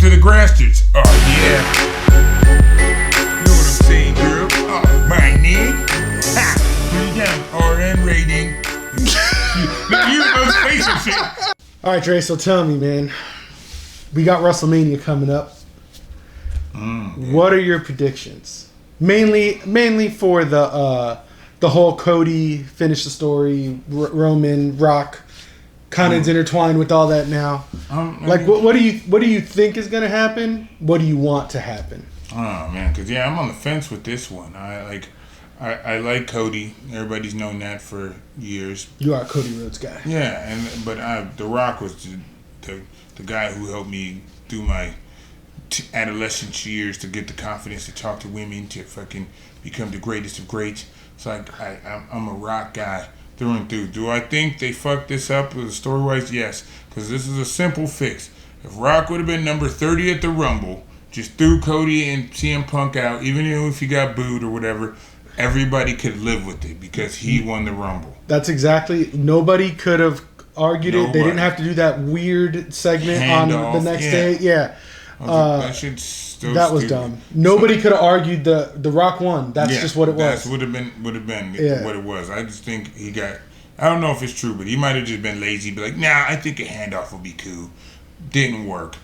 to the Grastards. Oh, yeah. You know what I'm saying, girl? Oh, my name? Ha! Put it down. RN rating. You know, say some shit. All right, Dre, so tell me, man. We got Wrestlemania coming up. What are your predictions? Mainly for the whole Cody finish the story, Roman, Rock, kind of intertwined with all that now. What do you think is gonna happen? What do you want to happen? Oh man, because I'm on the fence with this one. I like Cody. Everybody's known that for years. You are a Cody Rhodes guy. Yeah, but The Rock was the guy who helped me through my adolescent years to get the confidence to talk to women, to fucking become the greatest of greats. So I'm a Rock guy through and through. Do I think they fucked this up story-wise? Yes, because this is a simple fix. If Rock would have been number 30 at the Rumble, just threw Cody and CM Punk out, even if he got booed or whatever, everybody could live with it because he won the Rumble. That's exactly. Nobody could have argued it. They didn't have to do that weird segment on the next day. Yeah. That shit's so that was stupid. dumb. Nobody could have argued the Rock won. That's just what it was. That would have been what it was. I just think he got. I don't know if it's true, but he might have just been lazy. Be like, nah, I think a handoff will be cool. Didn't work.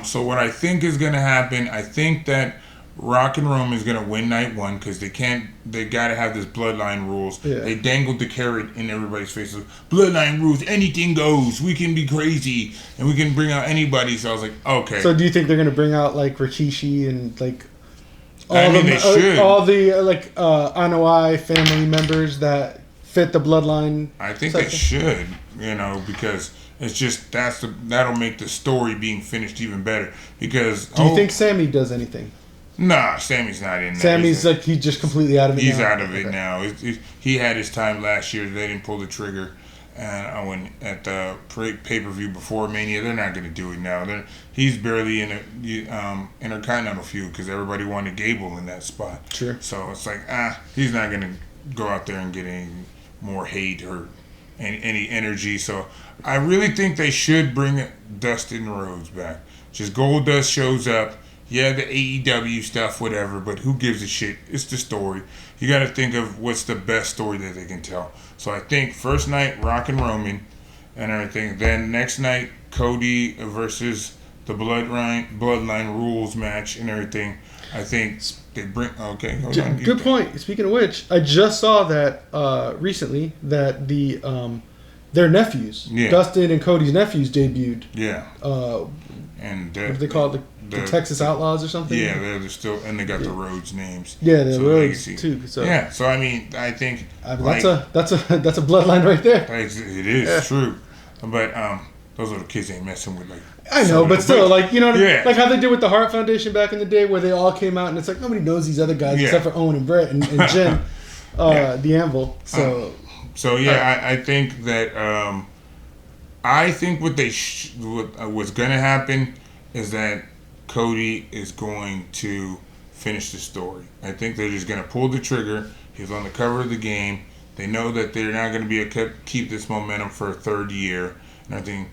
So what I think is gonna happen, I think that Rock and Roman is gonna win night one because they gotta have this bloodline rules. Yeah. They dangled the carrot in everybody's faces. Bloodline rules, anything goes. We can be crazy and we can bring out anybody. So I was like, okay. So do you think they're gonna bring out like Rikishi and like they should. All the Anoa'i family members that fit the bloodline? I think they should, because it's just that'll make the story being finished even better. Because do you think Sammy does anything? Nah, Sammy's not in there. Sammy's he's just completely out of it He's now. out of it now. He had his time last year. They didn't pull the trigger. And at the pay-per-view before Mania, they're not going to do it now. He's barely in a Intercontinental feud because everybody wanted Gable in that spot. Sure. So it's like, he's not going to go out there and get any more hate or any energy. So I really think they should bring Dustin Rhodes back. Just Goldust shows up. Yeah, the AEW stuff, whatever, but who gives a shit? It's the story. You got to think of what's the best story that they can tell. So I think first night, Rock and Roman and everything. Then next night, Cody versus the Bloodline Rules match and everything. I think they bring... Okay, hold on. Good point. Speaking of which, I just saw that recently that their nephews, Dustin and Cody's nephews, debuted. Yeah. What do they call it? The Texas Outlaws or something? Yeah, they're still, and they got the Rhodes names. Yeah, the Rhodes too. So. Yeah, so I mean, I think that's a bloodline right there. It is true, but those little kids ain't messing with I know, but still, like like how they did with the Hart Foundation back in the day, where they all came out and it's like nobody knows these other guys except for Owen and Brett and Jen, the Anvil. So, I think that I think what what's gonna happen is that Cody is going to finish the story. I think they're just going to pull the trigger. He's on the cover of the game. They know that they're not going to be able to keep this momentum for a third year. And I think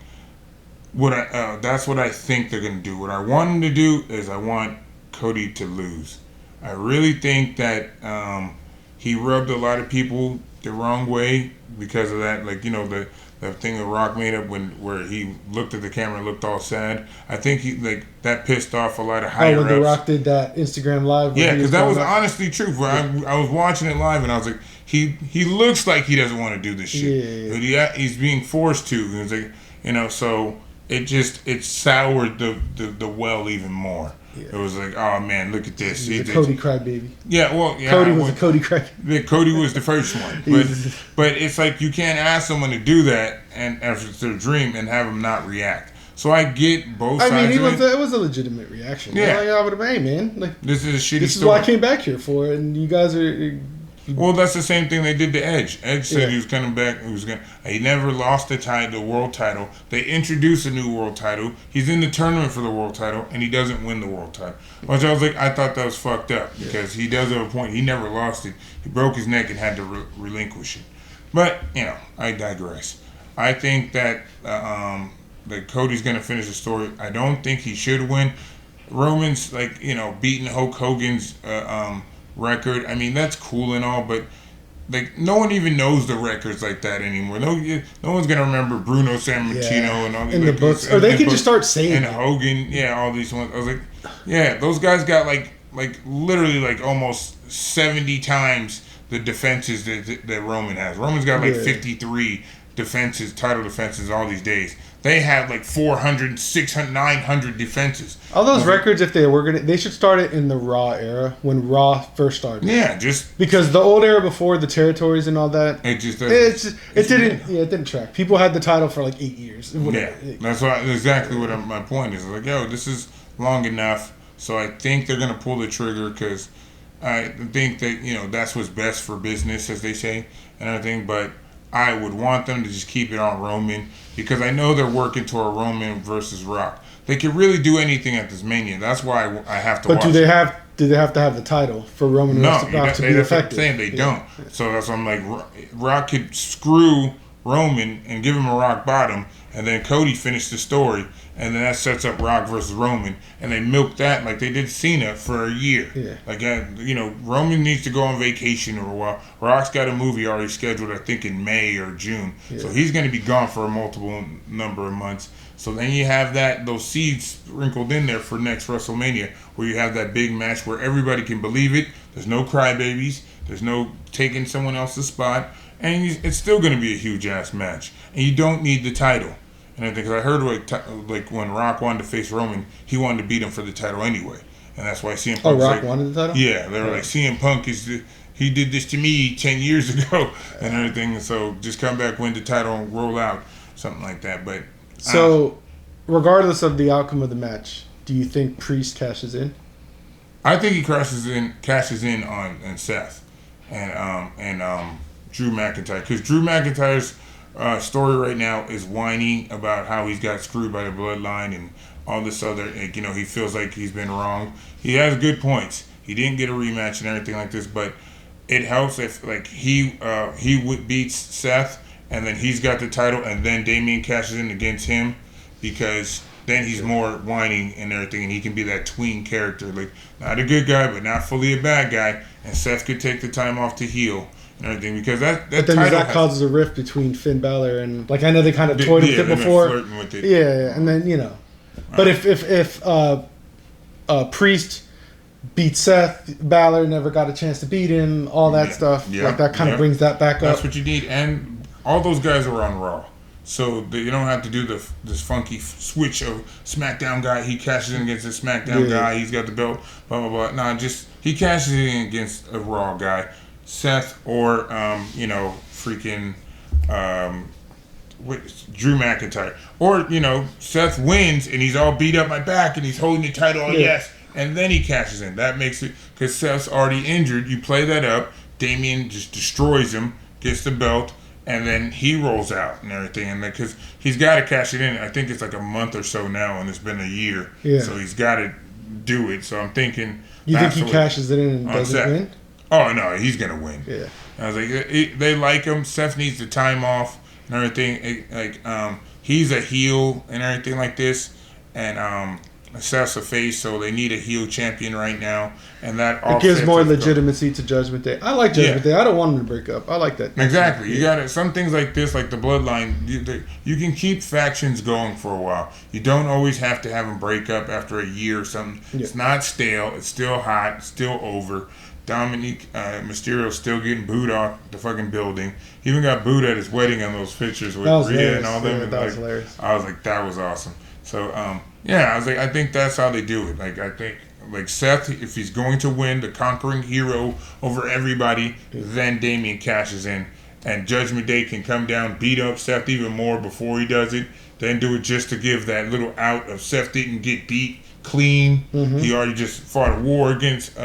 that's what I think they're going to do. What I want them to do is I want Cody to lose. I really think that he rubbed a lot of people the wrong way because of that. The thing that Rock made up where he looked at the camera and looked all sad. I think that pissed off a lot of higher ups. When The Rock did that Instagram live. Yeah, because that was honestly true. I was watching it live and I was like, he looks like he doesn't want to do this shit, but he's being forced to. And it's like, so it soured the well even more. Yeah. It was like, oh man, look at this. He's a Cody crybaby. Yeah, well, Cody was a Cody crybaby. Cody was the first one, but it's like you can't ask someone to do that and after it's their dream and have them not react. So I get both sides. I mean, it was a legitimate reaction. Yeah, I would have been, hey man, this is a shitty. This is what I came back here for, and you guys are. Well, that's the same thing they did to Edge. Edge said he was coming back. He never lost the world title. They introduced a new world title. He's in the tournament for the world title, and he doesn't win the world title. Which I was like, I thought that was fucked up because he does have a point. He never lost it. He broke his neck and had to relinquish it. But I digress. I think that like Cody's gonna finish the story. I don't think he should win. Roman's beating Hulk Hogan's record. I mean, that's cool and all, but like no one even knows the records like that anymore. No one's gonna remember Bruno Sammartino and all these in the books, or they can just start saying and Hogan. Yeah, all these ones. I was like, yeah, those guys got like literally like almost 70 times the defenses that Roman has. Roman's got like 53 defenses, title defenses all these days. They have like 400, 600, 900 defenses. All those records, if they should start it in the Raw era, when Raw first started. Yeah, just because the old era before the territories and all that, it didn't track. People had the title for like 8 years. Yeah, that's exactly what my point is. Like, yo, this is long enough. So I think they're gonna pull the trigger because I think that that's what's best for business, as they say, and everything. But I would want them to just keep it on Roman because I know they're working toward Roman versus Rock. They could really do anything at this Mania. That's why I have to. But watch. Do they have to have the title for Roman Rock to be effective? I'm saying they don't. So that's why I'm like, Rock could screw Roman and give him a rock bottom, and then Cody finished the story, and then that sets up Rock versus Roman, and they milk that like they did Cena for a year. Yeah. Like, Roman needs to go on vacation for a while. Rock's got a movie already scheduled, I think, in May or June. Yeah. So he's going to be gone for a multiple number of months. So then you have those seeds sprinkled in there for next WrestleMania, where you have that big match where everybody can believe it. There's no crybabies. There's no taking someone else's spot. And it's still going to be a huge-ass match. And you don't need the title. And I think, because I heard like when Rock wanted to face Roman, he wanted to beat him for the title anyway. And that's why CM Punk Rock wanted the title? Yeah, they were like, CM Punk he did this to me 10 years ago and everything. So just come back, win the title, and roll out. Something like that. But so, regardless of the outcome of the match, do you think Priest cashes in? I think he cashes in on Seth and Drew McIntyre, because Drew McIntyre's story right now is whining about how he's got screwed by the bloodline and all this other. He feels like he's been wronged. He has good points. He didn't get a rematch and everything like this, but it helps if he beats Seth and then he's got the title and then Damian cashes in against him, because then he's more whining and everything, and he can be that tween character, like not a good guy but not fully a bad guy, and Seth could take the time off to heal and everything, because that but then title that causes a rift between Finn Balor and, like, I know they kind of toyed with it before. Flirting with it. Yeah, and then but if Priest beat Seth, Balor never got a chance to beat him, all that stuff, like that kind of brings that back up. That's what you need, and all those guys are on Raw. So you don't have to do this funky switch of SmackDown guy. He cashes in against the SmackDown guy. He's got the belt. Blah blah blah. Nah, just he cashes in against a Raw guy, Seth or freaking Drew McIntyre, or Seth wins and he's all beat up my back and he's holding the title. And then he cashes in. That makes it, because Seth's already injured. You play that up. Damian just destroys him, gets the belt. And then he rolls out and everything, and because he's got to cash it in. I think it's like a month or so now, and it's been a year. Yeah. So he's got to do it. So I'm thinking. You think he cashes it in and doesn't win? Oh no, he's gonna win. Yeah. I was like, they like him. Seth needs the time off and everything. He's a heel and everything like this, and Seth's a face, so they need a heel champion right now, and that it gives more legitimacy to Judgment Day. I like Judgment Day. I don't want them to break up. I like that. Exactly. You got some things like this, like the Bloodline. You can keep factions going for a while. You don't always have to have them break up after a year or something. Yeah. It's not stale. It's still hot. It's still over. Dominic Mysterio's still getting booed off the fucking building. He even got booed at his wedding on those pictures with Rhea and all them. Yeah, that was hilarious. I was like, that was awesome. So, I was like, I think that's how they do it. Like, I think, like, Seth, if he's going to win, the conquering hero over everybody, then Damian cashes in. And Judgment Day can come down, beat up Seth even more before he does it, then do it just to give that little out of Seth didn't get beat clean. Mm-hmm. He already just fought a war against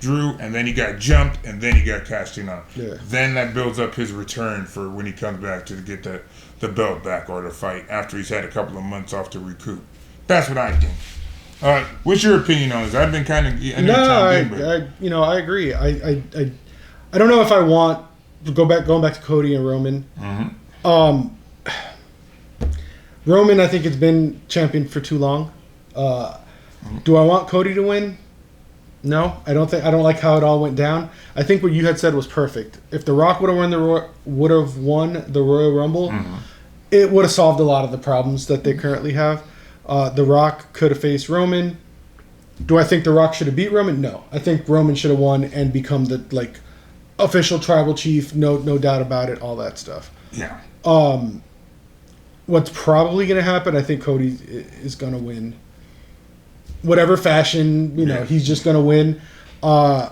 Drew, and then he got jumped, and then he got cashed in on. Yeah. Then that builds up his return for when he comes back to get the belt back or the fight after he's had a couple of months off to recoup. That's what I think. What's your opinion on this? I've been kind of I agree. I don't know if I want to going back to Cody and Roman. Mm-hmm. Roman, I think, has been champion for too long. Do I want Cody to win? No, I don't think. I don't like how it all went down. I think what you had said was perfect. If The Rock would have won the Royal Rumble, it would have solved a lot of the problems that they currently have. The Rock could have faced Roman. Do I think The Rock should have beat Roman? No, I think Roman should have won and become the official tribal chief. No doubt about it. All that stuff. Yeah. What's probably going to happen? I think Cody is going to win. Whatever fashion, he's just going to win. I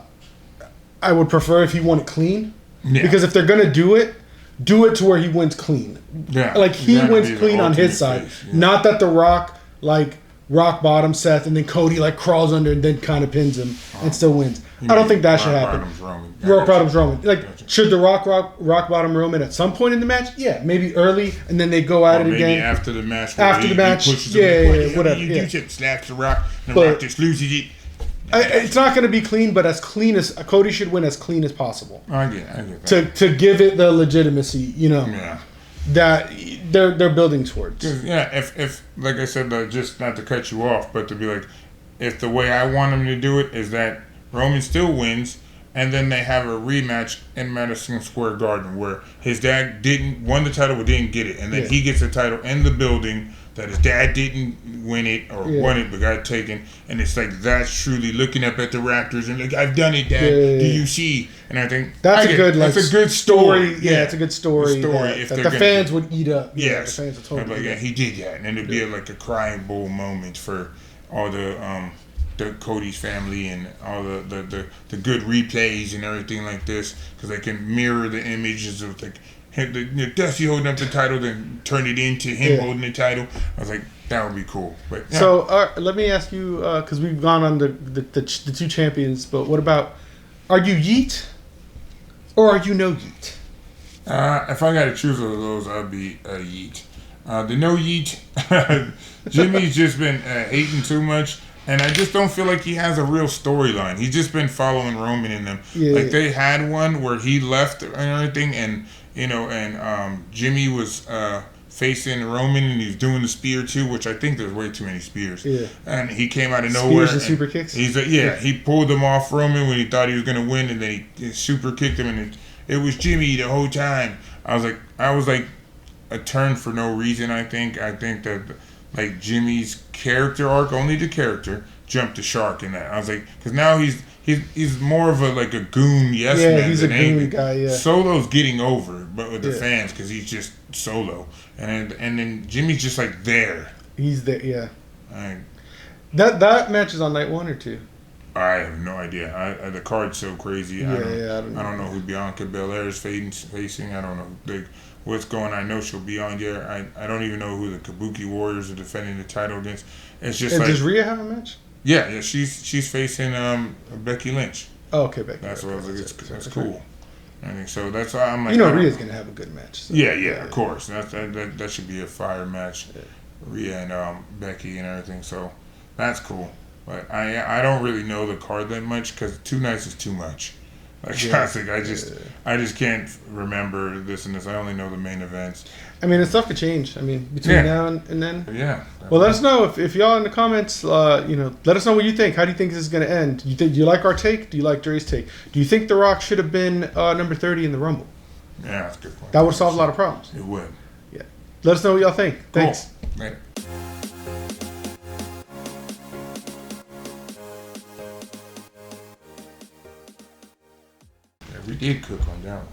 would prefer if he won it clean. Yeah. Because if they're going to do it to where he wins clean. Yeah. Like, he wins clean on his side. Yeah. Not that The Rock, rock bottom Seth, and then Cody, crawls under and then kind of pins him and still wins. I don't think that should happen. Rock bottom's Roman. Should The Rock bottom Roman at some point in the match? Yeah, maybe early, and then they go at it again. Maybe after the match. Whatever. You just slaps The Rock, and The Rock just loses it. It's not going to be clean, but as clean as Cody should win as clean as possible. I get that. To give it the legitimacy, that they're building towards. Yeah, if like I said, just not to cut you off, but to be like, if the way I want them to do it is that Roman still wins, and then they have a rematch in Madison Square Garden where his dad won the title but didn't get it, and then he gets the title in the building that his dad didn't win it or won it but got taken, and it's that's truly looking up at the Raptors and I've done it, Dad. Do you see? And I think that's a good story. Yeah, it's a good story. That the fans would eat up. Yes, the fans would totally he did that, and it'd be a crying bull moment for all the Cody's family and all the good replays and everything like this, because they can mirror the images of Dusty holding up the title, then turn it into him holding the title. I was like, that would be cool. But yeah. So let me ask you, because we've gone on the two champions, but what about, are you Yeet or are you no Yeet? If I got to choose one of those, I'd be Yeet. The no Yeet, Jimmy's just been hating too much. And I just don't feel like he has a real storyline. He's just been following Roman in them. They had one where he left and everything, and Jimmy was facing Roman, and he's doing the spear too, which I think there's way too many spears. Yeah. And he came out of nowhere. Spears and super kicks? He pulled them off Roman when he thought he was going to win, and then he super kicked him, and it was Jimmy the whole time. I was like a turn for no reason, I think. I think that Jimmy's character arc, only the character, jumped the shark in that. I was like, because now he's more of a goon man. Yeah, he's a goon guy. Yeah. Solo's getting over, but with the fans, because he's just Solo, and then Jimmy's just there. He's there. Yeah. That match is on night 1 or 2. I have no idea. The card's so crazy. I don't know who Bianca Belair is facing. I don't know what's going on. I know she'll be on there. I don't even know who the Kabuki Warriors are defending the title against. It's just does Rhea have a match? Yeah. She's facing Becky Lynch. Oh, okay, Becky. That's what I was like. That's cool. I think so. That's why I'm like. Rhea's gonna have a good match. So. Yeah, of course. That should be a fire match. Yeah. Rhea and Becky and everything. So that's cool. But I don't really know the card that much because 2 nights is too much. I just can't remember this and this. I only know the main events. I mean, stuff could change. I mean, between now and then. Yeah. Well, let us know if y'all in the comments. Let us know what you think. How do you think this is going to end? Do you like our take? Do you like Dre's take? Do you think The Rock should have been number 30 in the Rumble? Yeah, that's a good point. That would solve a lot of problems. It would. Yeah. Let us know what y'all think. Cool. Thanks. Later. We did cook on that one.